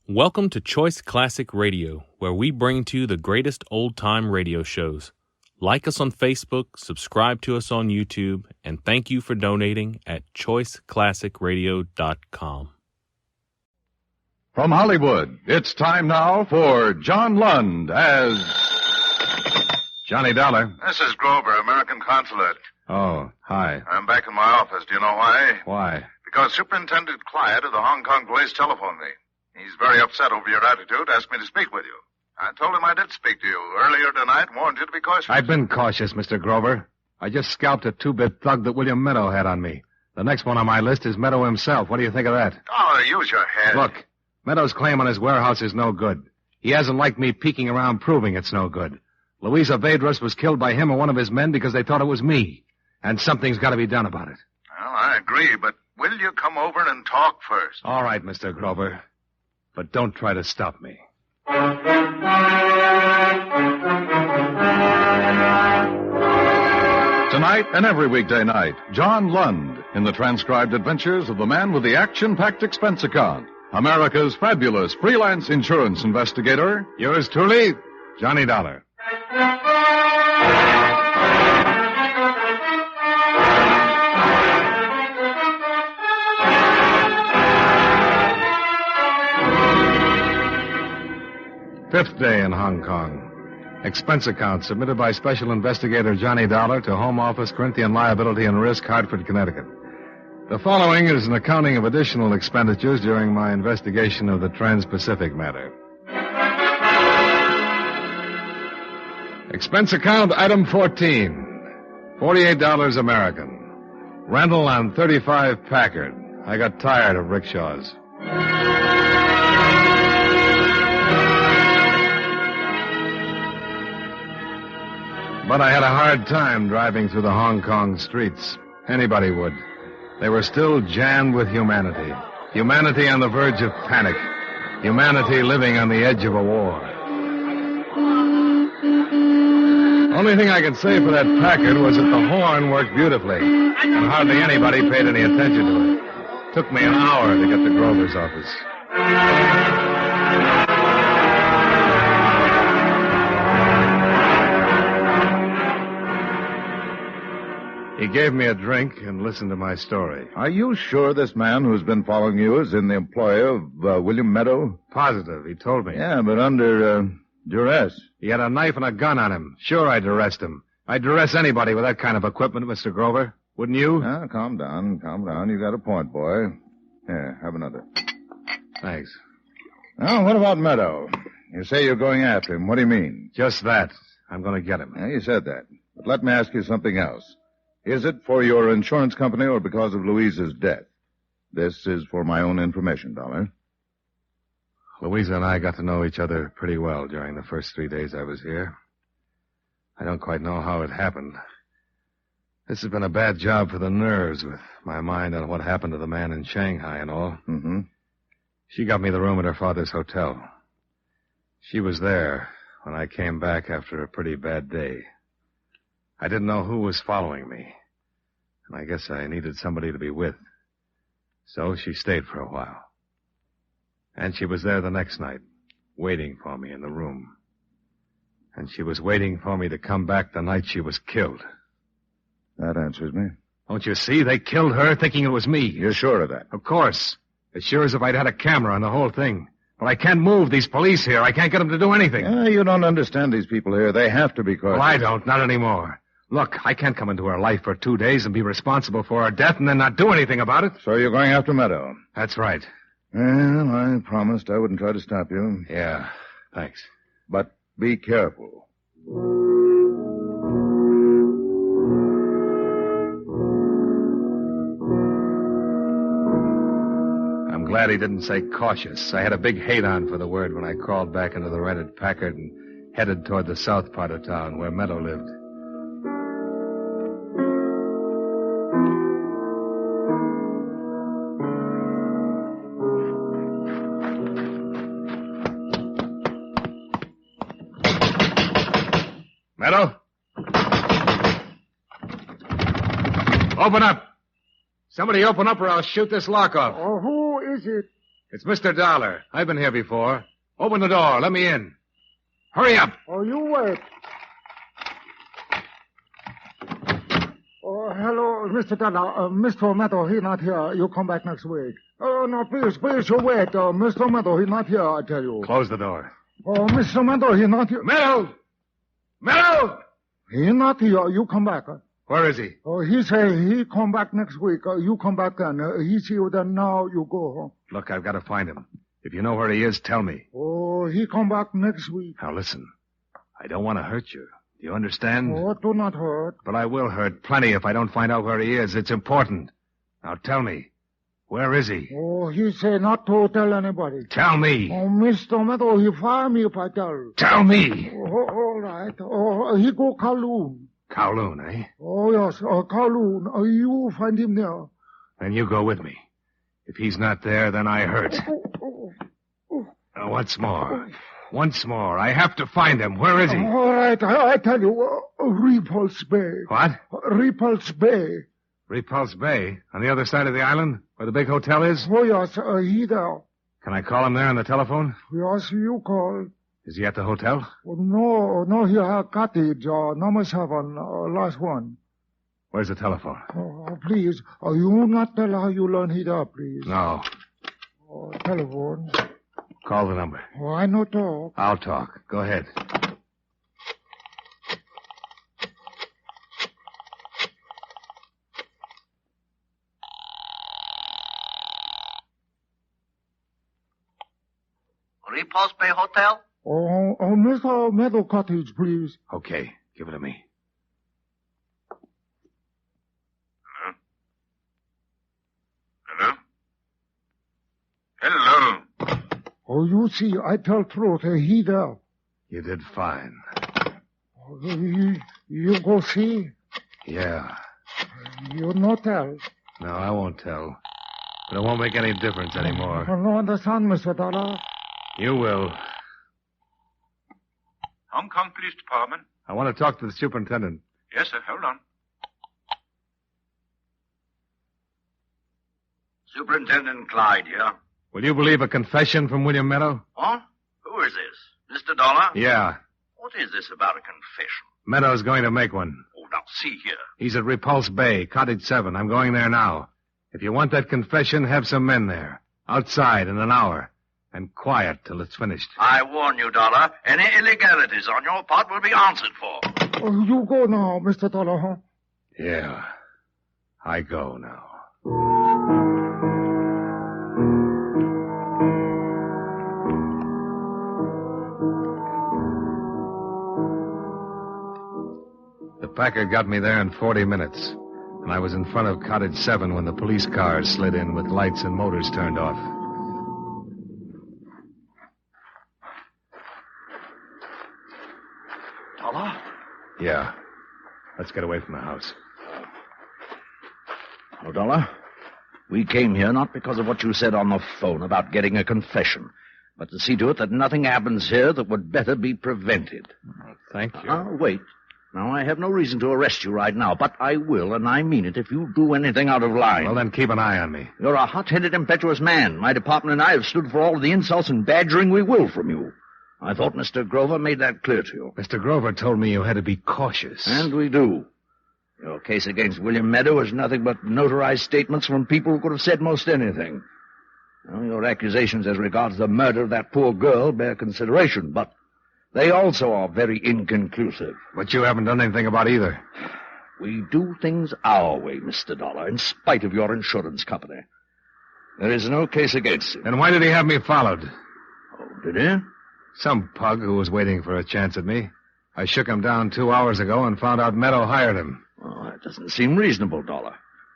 Welcome to Choice Classic Radio, where we bring to you the greatest old-time radio shows. Like us on Facebook, subscribe to us on YouTube, and thank you for donating at choiceclassicradio.com. From Hollywood, it's time now for John Lund as Johnny Dollar. This is Grover, American Consulate. Oh, hi. I'm back in my office. Do you know why? Why? Because Superintendent Clyde of the Hong Kong police telephoned me. He's very upset over your attitude, asked me to speak with you. I told him I did speak to you earlier tonight, warned you to be cautious. I've been cautious, Mr. Grover. I just scalped a two-bit thug that William Meadow had on me. The next one on my list is Meadow himself. What do you think of that? Oh, use your head. Look, Meadow's claim on his warehouse is no good. He hasn't liked me peeking around proving it's no good. Louisa Vedras was killed by him or one of his men because they thought it was me. And something's got to be done about it. Well, I agree, but will you come over and talk first? All right, Mr. Grover. But don't try to stop me. Tonight and every weekday night, John Lund in the transcribed adventures of the man with the action-packed expense account, America's fabulous freelance insurance investigator, yours truly, Johnny Dollar. Fifth day in Hong Kong. Expense account submitted by Special Investigator Johnny Dollar to Home Office, Corinthian Liability and Risk, Hartford, Connecticut. The following is an accounting of additional expenditures during my investigation of the Trans-Pacific matter. Expense account item 14. $48 American. Rental on 35 Packard. I got tired of rickshaws. But I had a hard time driving through the Hong Kong streets. Anybody would. They were still jammed with humanity. Humanity on the verge of panic. Humanity living on the edge of a war. Only thing I could say for that Packard was that the horn worked beautifully, and hardly anybody paid any attention to it. Took me an hour to get to Grover's office. He gave me a drink and listened to my story. Are you sure this man who's been following you is in the employ of William Meadow? Positive. He told me. Yeah, but under duress. He had a knife and a gun on him. Sure, I'd arrest him. I'd arrest anybody with that kind of equipment, Mr. Grover. Wouldn't you? Now, calm down. You got a point, boy. Here, have another. Thanks. Now, what about Meadow? You say you're going after him. What do you mean? Just that. I'm going to get him. Yeah, you said that. But let me ask you something else. Is it for your insurance company or because of Louisa's death? This is for my own information, Dollar. Louisa and I got to know each other pretty well during the first 3 days I was here. I don't quite know how it happened. This has been a bad job for the nerves, with my mind on what happened to the man in Shanghai and all. Mm-hmm. She got me the room at her father's hotel. She was there when I came back after a pretty bad day. I didn't know who was following me, and I guess I needed somebody to be with. So she stayed for a while. And she was there the next night, waiting for me in the room. And she was waiting for me to come back the night she was killed. That answers me. Don't you see? They killed her thinking it was me. You're sure of that? Of course. As sure as if I'd had a camera on the whole thing. But I can't move these police here. I can't get them to do anything. You don't understand these people here. They have to be cautious. Well, I don't. Not anymore. Look, I can't come into her life for 2 days and be responsible for her death and then not do anything about it. So you're going after Meadow? That's right. Well, I promised I wouldn't try to stop you. Yeah, thanks. But be careful. I'm glad he didn't say cautious. I had a big hate on for the word when I crawled back into the rented Packard and headed toward the south part of town where Meadow lived. Meadow? Open up. Somebody open up or I'll shoot this lock off. Oh, who is it? It's Mr. Dollar. I've been here before. Open the door. Let me in. Hurry up. Oh, you wait. Oh, hello, Mr. Dollar. Mr. Meadow, he not here. You come back next week. Oh, no, please, you wait. Mr. Meadow, he not here, I tell you. Close the door. Oh, Mr. Meadow, he not here. Meadow! Meadow! He not here. You come back. Where is he? Oh, he say he come back next week. You come back then. He see you then. Now you go. Look, I've got to find him. If you know where he is, tell me. Oh, he come back next week. Now listen. I don't want to hurt you. Do you understand? Oh, do not hurt. But I will hurt plenty if I don't find out where he is. It's important. Now tell me. Where is he? Oh, he say not to tell anybody. Tell me. Oh, Mr. Meadow, he fire me if I tell. Tell me. Oh, all right. Oh, he go Kowloon. Kowloon, eh? Oh, yes, Kowloon. You find him there. Then you go with me. If he's not there, then I hurt. Now, once more. I have to find him. Where is he? All right, I tell you, Repulse Bay. What? Repulse Bay. Repulse Bay? On the other side of the island? Where the big hotel is? Oh, yes, he there. Can I call him there on the telephone? Yes, you call. Is he at the hotel? Oh, no, he have cottage, number 7, last one. Where's the telephone? Oh, please, you not tell how you learn it up, please. No. Oh, telephone. Call the number. Oh, I no talk. I'll talk. Go ahead. Repulse Bay Hotel? Oh, Mr. Meadow Cottage, please. Okay, give it to me. Hello? Oh, you see, I tell truth, he there. You did fine. Oh, you go see? Yeah. You no tell. No, I won't tell. But it won't make any difference anymore. I no understand, Mr. Dollar. You will. Hong Kong Police Department. I want to talk to the superintendent. Yes, sir. Hold on. Superintendent Clyde here. Will you believe a confession from William Meadow? Oh? Who is this? Mr. Dollar? Yeah. What is this about a confession? Meadow's going to make one. Oh, now see here. He's at Repulse Bay, Cottage 7. I'm going there now. If you want that confession, have some men there. Outside in an hour. And quiet till it's finished. I warn you, Dollar, any illegalities on your part will be answered for. Oh, you go now, Mr. Dollar, huh? Yeah. I go now. The Packer got me there in 40 minutes. And I was in front of Cottage 7 when the police cars slid in with lights and motors turned off. Dollar? Yeah. Let's get away from the house. Oh, Dollar, we came here not because of what you said on the phone about getting a confession, but to see to it that nothing happens here that would better be prevented. Thank you. Wait. Now, I have no reason to arrest you right now, but I will, and I mean it, if you do anything out of line. Well, then keep an eye on me. You're a hot-headed, impetuous man. My department and I have stood for all of the insults and badgering we will from you. I thought Mr. Grover made that clear to you. Mr. Grover told me you had to be cautious. And we do. Your case against William Meadow is nothing but notarized statements from people who could have said most anything. Well, your accusations as regards the murder of that poor girl bear consideration, but they also are very inconclusive. But you haven't done anything about either. We do things our way, Mr. Dollar, in spite of your insurance company. There is no case against him. Then why did he have me followed? Oh, did he? Some pug who was waiting for a chance at me. I shook him down 2 hours ago and found out Meadow hired him. Oh, that doesn't seem reasonable, Dollar.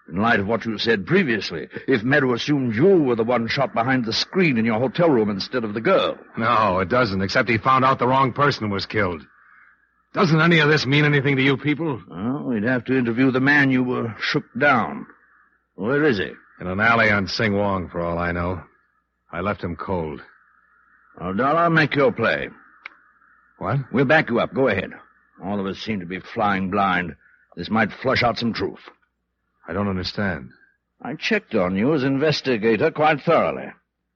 In light of what you said previously, if Meadow assumed you were the one shot behind the screen in your hotel room instead of the girl. No, it doesn't, except he found out the wrong person was killed. Doesn't any of this mean anything to you people? Well, we'd have to interview the man you were shook down. Where is he? In an alley on Sing Wong, for all I know. I left him cold. Well, Dollar, make your play. What? We'll back you up. Go ahead. All of us seem to be flying blind. This might flush out some truth. I don't understand. I checked on you as investigator quite thoroughly.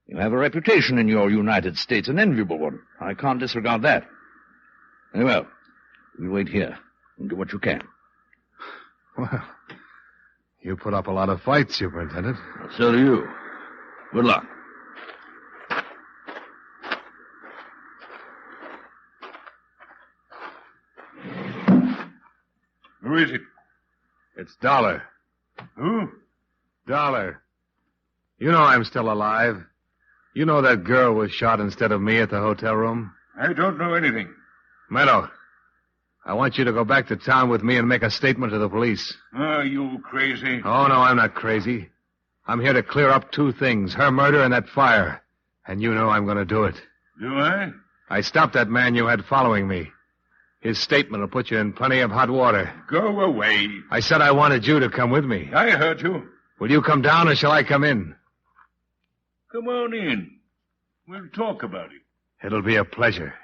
You have a reputation in your United States, an enviable one. I can't disregard that. Very well. We'll wait here and do what you can. Well, you put up a lot of fights, Superintendent. So do you. Good luck. Who is it? It's Dollar. Who? Dollar. You know I'm still alive. You know that girl was shot instead of me at the hotel room? I don't know anything. Meadow, I want you to go back to town with me and make a statement to the police. Are you crazy? Oh, no, I'm not crazy. I'm here to clear up two things, her murder and that fire. And you know I'm going to do it. Do I? I stopped that man you had following me. His statement will put you in plenty of hot water. Go away. I said I wanted you to come with me. I heard you. Will you come down or shall I come in? Come on in. We'll talk about it. It'll be a pleasure.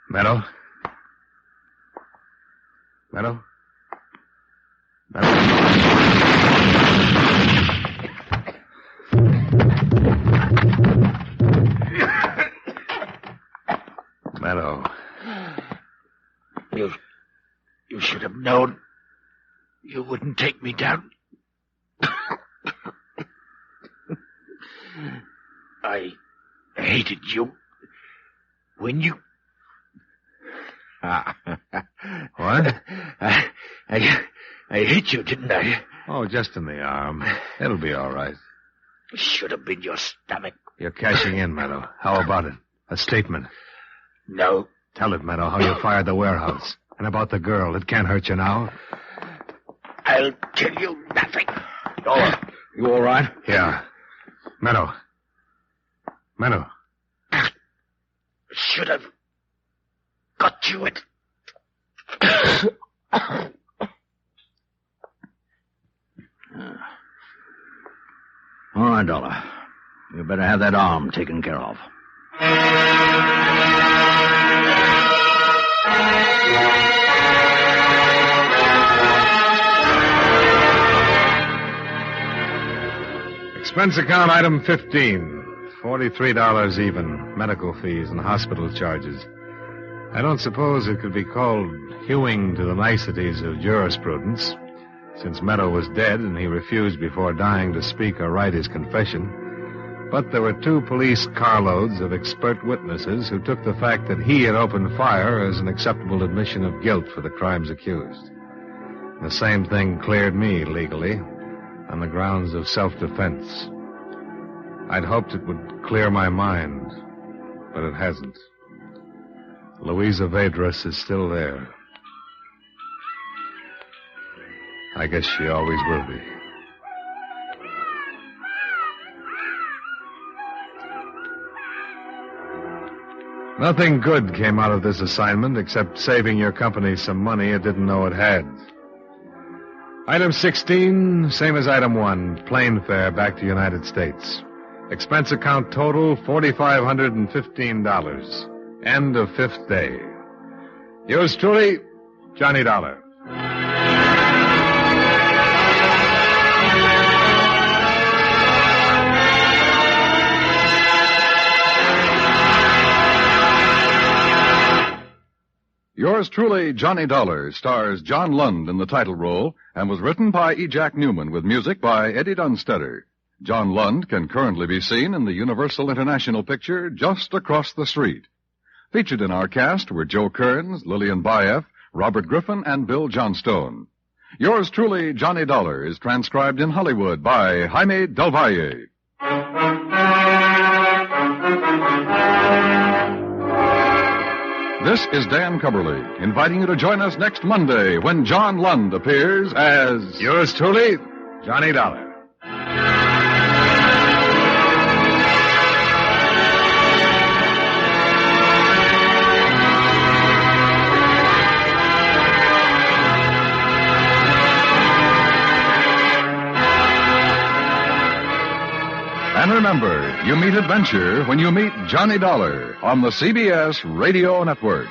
Meadow? Meadow? Meadow. You should have known you wouldn't take me down. I hated you when you... What? I hit you, didn't I? Oh, just in the arm. It'll be all right. Should have been your stomach. You're cashing in, Meadow. How about it? A statement. No. Tell it, Meadow, how you fired the warehouse. And about the girl. It can't hurt you now. I'll tell you nothing. Oh, you all right? Yeah. Meadow. Meadow. Should have got you it. All right, Dollar. You better have that arm taken care of. Expense account item 15. $43 even. Medical fees and hospital charges. I don't suppose it could be called hewing to the niceties of jurisprudence, since Meadow was dead and he refused before dying to speak or write his confession. But there were 2 police carloads of expert witnesses who took the fact that he had opened fire as an acceptable admission of guilt for the crimes accused. The same thing cleared me legally on the grounds of self-defense. I'd hoped it would clear my mind, but it hasn't. Louisa Vedras is still there. I guess she always will be. Nothing good came out of this assignment except saving your company some money it didn't know it had. Item 16, same as item 1, plane fare back to United States. Expense account total, $4,515. End of 5th day. Yours truly, Johnny Dollar. Yours truly, Johnny Dollar, stars John Lund in the title role and was written by E. Jack Newman with music by Eddie Dunstetter. John Lund can currently be seen in the Universal International picture Just Across the Street. Featured in our cast were Joe Kearns, Lillian Baeff, Robert Griffin, and Bill Johnstone. Yours truly, Johnny Dollar, is transcribed in Hollywood by Jaime Del Valle. This is Dan Cubberly, inviting you to join us next Monday when John Lund appears as... Yours truly, Johnny Dollar. An remember, you meet adventure when you meet Johnny Dollar on the CBS Radio Network.